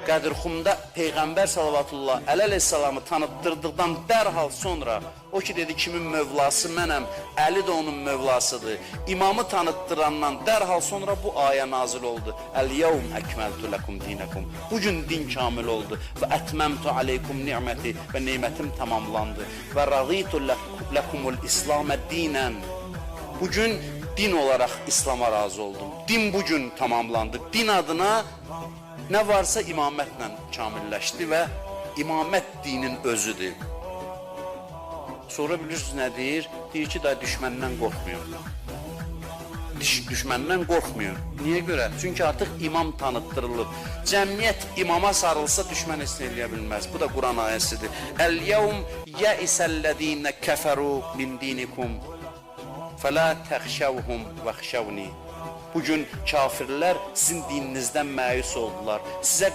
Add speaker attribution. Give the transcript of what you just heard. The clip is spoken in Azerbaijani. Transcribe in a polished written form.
Speaker 1: Qədirxumda Peyğəmbər sallallahu əleyhissalamı tanıtdırdıqdan dərhal sonra o ki dedi kimin mövlası mənəm, Əli də onun mövlasıdır. İmamı tanıtdırandan dərhal sonra bu ayə nazil oldu. Əl-yevm əkməltu ləkum dinəkum. Bugün din kamil oldu. Və ətməmtu aleykum ni'məti və nemətim tamamlandı. Və rəzitu ləkumul İslamə dinən. Bugün din olaraq İslam'a razı oldum. Din bugün tamamlandı. Din adına nə varsa imamətlə kamilləşdi və imamət dinin özüdür. Sonra bilirsiniz nə deyir? Deyir ki, da düşməndən qorxmuyor. Düşməndən qorxmuyor. Niyə görə? Çünki artıq imam tanıtdırılıb. Cəmiyyət imama sarılsa düşmən heç nə eləyə bilməz. Bu da Quran ayəsidir. Əl-yevm yəisəllədinə kəfəru min dinikum fələ təxşəvhum vəxşəvni. Bugün kafirlər sizin dininizdən məyus oldular. Sizə